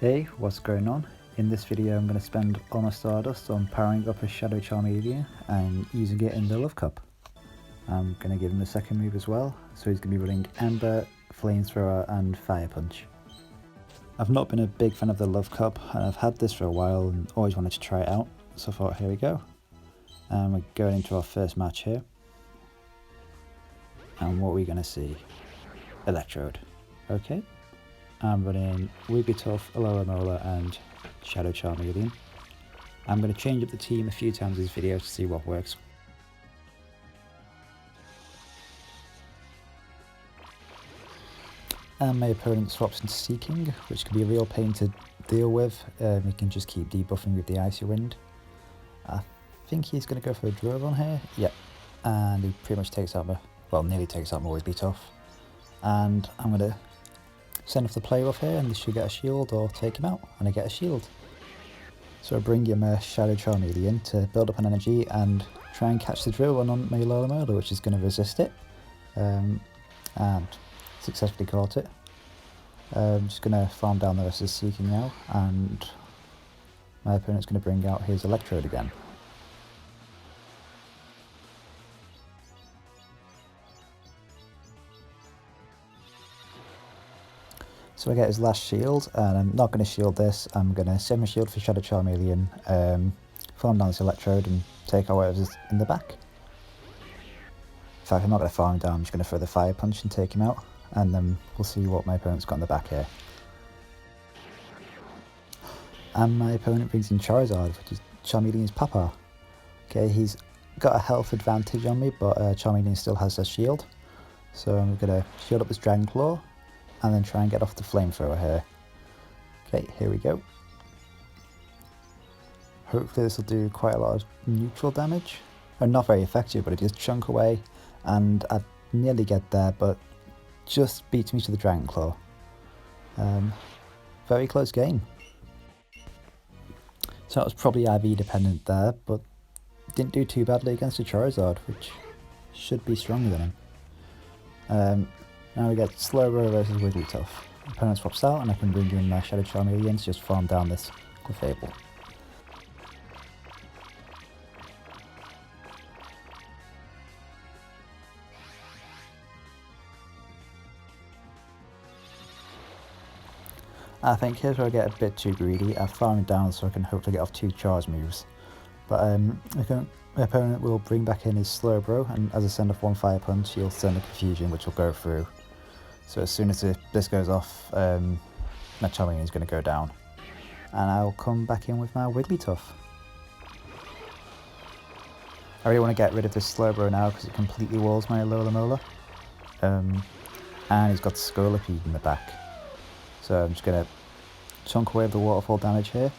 Hey, what's going on? In this video I'm going to spend all my Stardust on powering up a Shadow Charmeleon and using it in the Love Cup. I'm going to give him a second move as well, so he's going to be running Ember, Flamethrower and Fire Punch. I've not been a big fan of the Love Cup and I've had this for a while and always wanted to try it out, so I thought here we go. And we're going into our first match here. And what are we going to see? Electrode. Okay. I'm running Wigglytuff, Alolamola and Shadow Charmeleon. I'm going to change up the team a few times in this video to see what works. And my opponent swaps into Seeking, which can be a real pain to deal with. He can just keep debuffing with the Icy Wind. I think he's going to go for a Drogon here. Yep. And he pretty much takes out my, well, nearly takes out my Wigglytuff. And I'm going to send off the play rough here, and this should get a shield or take him out, and I get a shield. So I bring him a Shadow Charmeleon to build up an energy and try and catch the drill on my Alolamola, which is going to resist it, and successfully caught it. I'm just going to farm down the rest of the Seeking now, and my opponent's going to bring out his Electrode again. So I get his last shield, and I'm not going to shield this. I'm going to save my shield for Shadow Charmeleon, farm down this Electrode and take out whatever's in the back. In fact, I'm not going to farm down, I'm just going to throw the Fire Punch and take him out, and then we'll see what my opponent's got in the back here. And my opponent brings in Charizard, which is Charmeleon's Papa. Okay, he's got a health advantage on me, but Charmeleon still has a shield. So I'm going to shield up this Dragon Claw, and then try and get off the Flamethrower here. Okay, here we go. Hopefully this will do quite a lot of neutral damage. Not very effective, but it does chunk away, and I nearly get there, but just beats me to the Dragon Claw. Very close game. So that was probably IV dependent there, but didn't do too badly against a Charizard, which should be stronger than him. Now we get Slowbro versus Wigglytuff. Opponent swaps out, and I can bring in my Shadow Charmeleon to just farm down this Clefable. I think here's where I get a bit too greedy. I farm it down so I can hopefully get off 2 charge moves. But my opponent will bring back in his Slowbro, and as I send off 1 Fire Punch, he'll send a Confusion, which will go through. So as soon as this goes off, my Charmeleon is going to go down. And I'll come back in with my Wigglytuff. I really want to get rid of this Slowbro now because it completely walls my Alolamola. And he's got Scolipede in the back. So I'm just going to chunk away the waterfall damage here.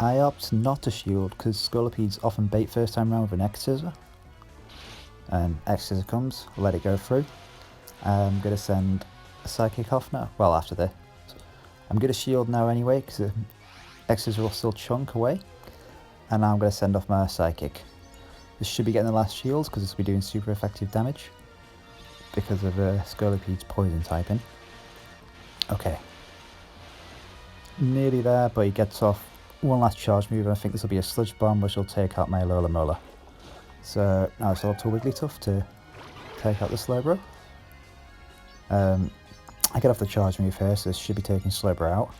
I opt not to shield because Scolipedes often bait first time round with an X-Scissor. X-Scissor comes, let it go through. I'm going to send a Psychic off now, well after this. I'm going to shield now anyway because the X-Scissor will still chunk away. And now I'm going to send off my Psychic. This should be getting the last shield because this will be doing super effective damage because of Scolipede's poison typing. Okay. Nearly there, but he gets off one last charge move, and I think this will be a Sludge Bomb which will take out my Alolamola. So now it's up to Wigglytuff to take out the Slowbro. I get off the charge move here, so this should be taking Slowbro out.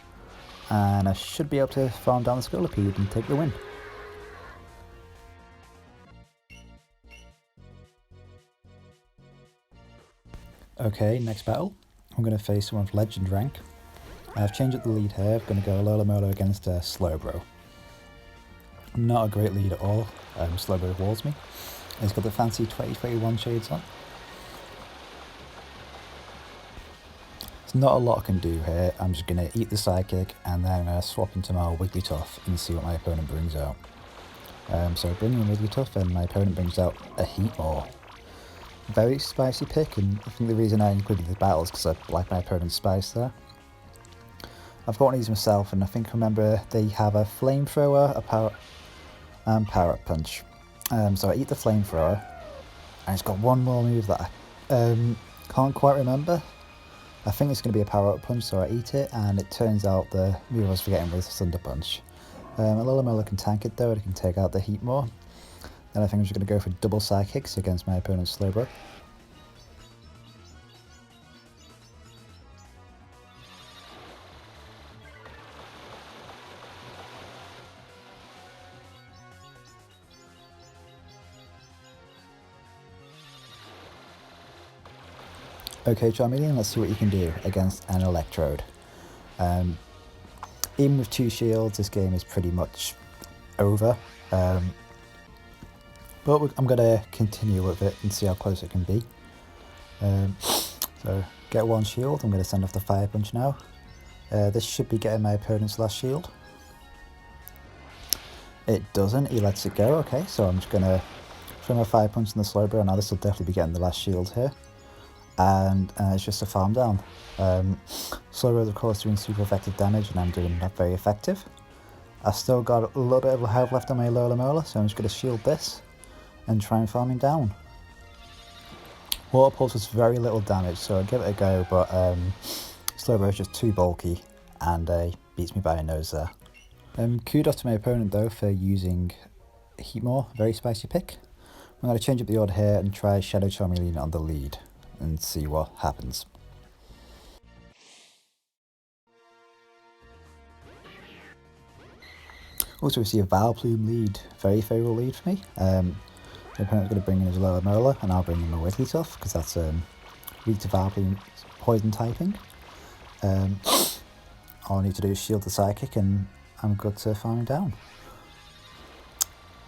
And I should be able to farm down the Scolipede and take the win. Okay, next battle. I'm going to face someone with Legend rank. I've changed up the lead here. I'm going to go Alolamola against Slowbro. Not a great lead at all. Slowbro walls me. He's got the fancy 2021 shades on. There's not a lot I can do here. I'm just going to eat the Psychic and then I'm going to swap into my Wigglytuff and see what my opponent brings out. So bringing in Wigglytuff, and my opponent brings out a Heatmor. Very spicy pick, and I think the reason I included the battle is because I like my opponent's spice there. I've got one of these myself, and I think I remember they have a Flamethrower, a Power Punch. So I eat the Flamethrower, and it's got one more move that I can't quite remember. I think it's going to be a power-up punch, so I eat it, and it turns out the move I was forgetting was Thunder Punch. Alolamola can tank it though, it can take out the heat more. Then I think I'm just going to go for double Psychics against my opponent's Slowbro. Okay, Charmeleon, let's see what you can do against an Electrode. Even with 2 shields, this game is pretty much over. But I'm going to continue with it and see how close it can be. So, get 1 shield, I'm going to send off the Fire Punch now. This should be getting my opponent's last shield. It doesn't, he lets it go, okay, so I'm just going to throw my Fire Punch in the Slowbro, now this will definitely be getting the last shield here. And it's just a farm down. Slowbro, of course, doing super effective damage, and I'm doing that very effective. I've still got a little bit of health left on my Alolamola, so I'm just going to shield this and try and farm him down. Water Pulse was very little damage, so I'll give it a go, but Slowbro is just too bulky and beats me by a nose there. Kudos to my opponent though for using Heatmore, very spicy pick. I'm going to change up the order here and try Shadow Charmeleon on the lead and see what happens. Also we see a Vileplume lead, very favourable lead for me. My opponent's going to bring in his Alolamola and I'll bring in my Wigglytuff because that's weak to Vileplume's poison typing. All I need to do is shield the Psychic and I'm good to farm him down.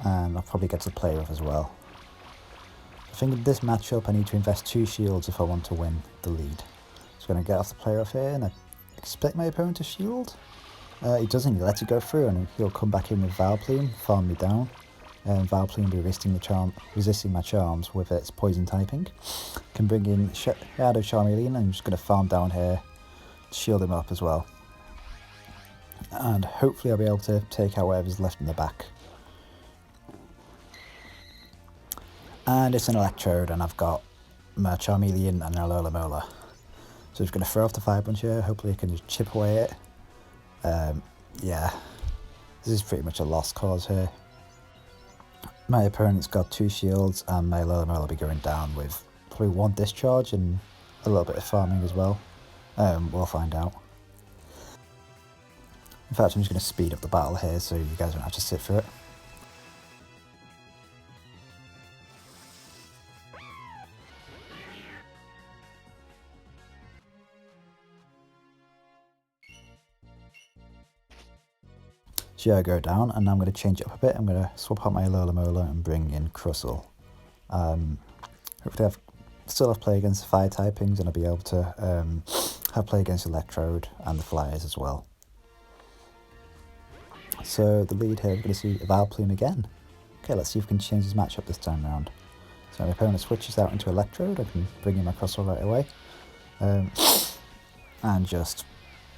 And I'll probably get to play with as well. I think in this matchup I need to invest 2 shields if I want to win the lead. So I'm going to get off the player off here and I expect my opponent to shield. He doesn't, he lets it go through and he'll come back in with Vileplume, farm me down. And Vileplume will be resisting my charms with its poison typing. Can bring in Shadow Charmeleon and I'm just going to farm down here, shield him up as well. And hopefully I'll be able to take out whatever's left in the back. And it's an Electrode and I've got my Charmeleon and an Alolamola. So I'm just going to throw off the Fire Punch here, hopefully I can just chip away it. Yeah, this is pretty much a lost cause here. My opponent's got 2 shields and my Alolamola will be going down with probably 1 discharge and a little bit of farming as well. We'll find out. In fact, I'm just going to speed up the battle here so you guys don't have to sit through it. So yeah, I go down and now I'm going to change it up a bit. I'm going to swap out my Alolamola and bring in Crustle. Hopefully still have play against the fire typings and I'll be able to have play against Electrode and the flyers as well. So the lead here, we're going to see Vileplume again. Okay, let's see if we can change his matchup this time around. So my opponent switches out into Electrode, I can bring in my Crustle right away. And just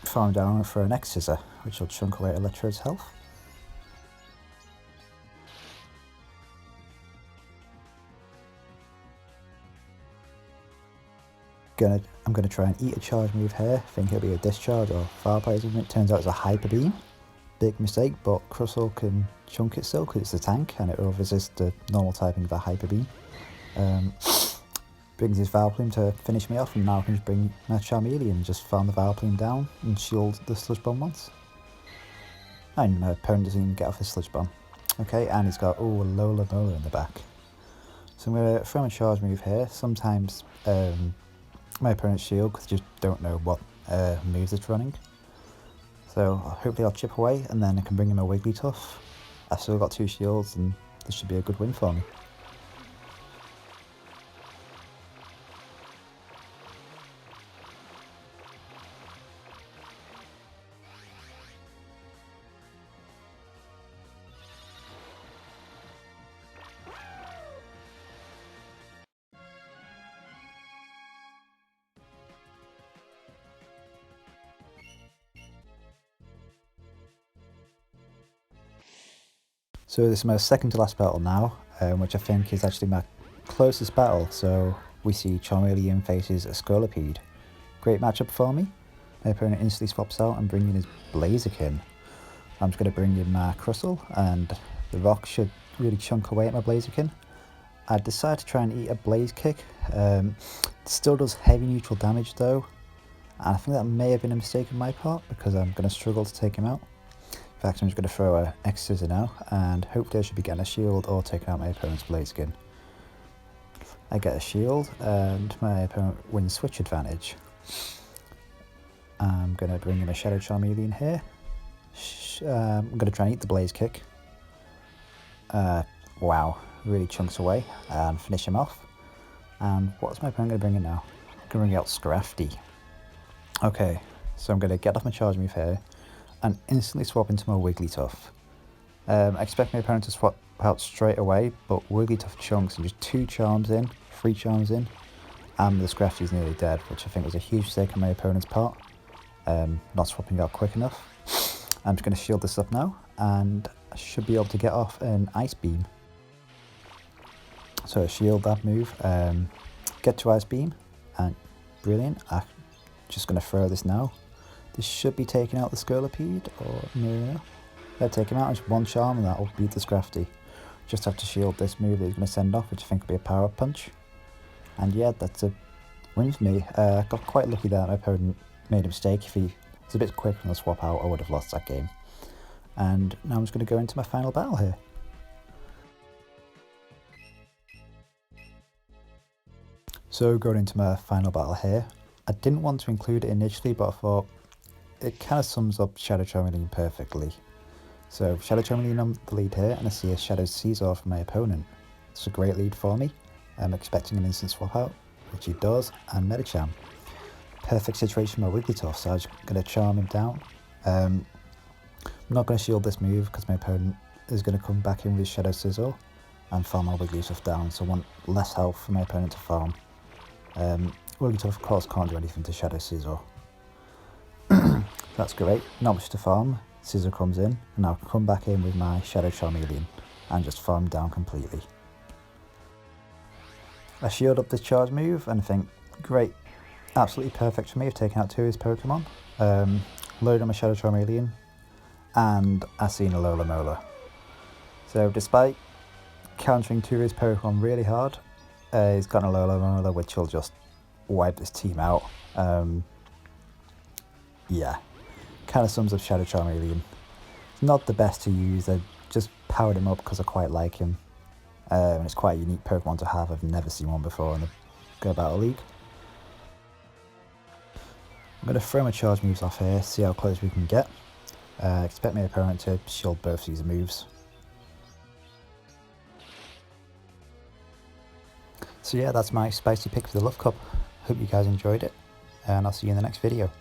farm down for an X-Scissor, which will chunk away Electrode's health. I'm going to try and eat a charge move here, think it'll be a discharge or fire poison. It turns out it's a Hyper Beam. Big mistake, but Crustle can chunk it still because it's a tank and it will resist the normal typing of a Hyper Beam. Brings his Vileplume to finish me off and now I can just bring my Charmeleon and just farm the Vileplume down and shield the Sludge Bomb once. And my opponent doesn't even get off his Sludge Bomb. Okay, and he's got, oh, a Alolamola in the back. So I'm going to throw a charge move here. Sometimes my opponent's shield because I just don't know what moves it's running. So hopefully I'll chip away and then I can bring him a Wigglytuff. I've still got 2 shields and this should be a good win for me. So this is my second to last battle now, which I think is actually my closest battle. So we see Charmeleon faces a Scolipede. Great matchup for me. My opponent instantly swaps out and brings in his Blaziken. I'm just going to bring in my Crustle, and the rock should really chunk away at my Blaziken. I decided to try and eat a Blaze Kick. It still does heavy neutral damage though, and I think that may have been a mistake on my part because I'm going to struggle to take him out. In fact, I'm just going to throw a X-Scissor now, and hopefully I should be getting a shield or taking out my opponent's Blaziken. I get a shield, and my opponent wins switch advantage. I'm going to bring in a Shadow Charmeleon here. I'm going to try and eat the Blaze Kick. Wow, really chunks away and finish him off. And what's my opponent going to bring in now? I'm going to bring out Scrafty. Okay, so I'm going to get off my charge move here and instantly swap into my Wigglytuff. I expect my opponent to swap out straight away, but Wigglytuff chunks and just 2 charms in, 3 charms in, and the Scrafty is nearly dead, which I think was a huge mistake on my opponent's part. Not swapping out quick enough. I'm just going to shield this up now, and I should be able to get off an Ice Beam. So shield that move, get to Ice Beam, and brilliant. I'm just going to throw this now. This should be taking out the Scolipede, or no. They'll take him out, just 1 charm, and that'll beat the Scrafty. Just have to shield this move that he's going to send off, which I think will be a power-up punch. And yeah, that's a win for me. Got quite lucky that my opponent made a mistake. If he was a bit quick on the swap out, I would have lost that game. And now I'm just going to go into my final battle here. So going into my final battle here, I didn't want to include it initially, but I thought it kind of sums up Shadow Charmeleon perfectly. So Shadow Charmeleon on the lead here, and I see a Shadow Scizor from my opponent. It's a great lead for me. I'm expecting an instant swap out, which he does, and Medicham. Perfect situation for my Wigglytuff, so I'm just going to charm him down. I'm not going to shield this move because my opponent is going to come back in with Shadow Scizor and farm my Wigglytuff down, so I want less health for my opponent to farm. Wigglytuff of course can't do anything to Shadow Scizor. That's great, not much to farm. Scizor comes in, and I'll come back in with my Shadow Charmeleon and just farm down completely. I shield up this charge move, and I think, great, absolutely perfect for me. I've taken out 2 of his Pokemon, load on my Shadow Charmeleon, and I see an Alolamola. So despite countering 2 of his Pokemon really hard, he's got an Alolamola which will just wipe this team out. Yeah, kind of sums up Shadow Charmeleon. It's not the best to use, I just powered him up because I quite like him. And it's quite a unique Pokemon to have. I've never seen one before in the Go Battle League. I'm going to throw my charge moves off here, see how close we can get. Expect my opponent to shield both these moves. So yeah, that's my spicy pick for the Love Cup. Hope you guys enjoyed it, and I'll see you in the next video.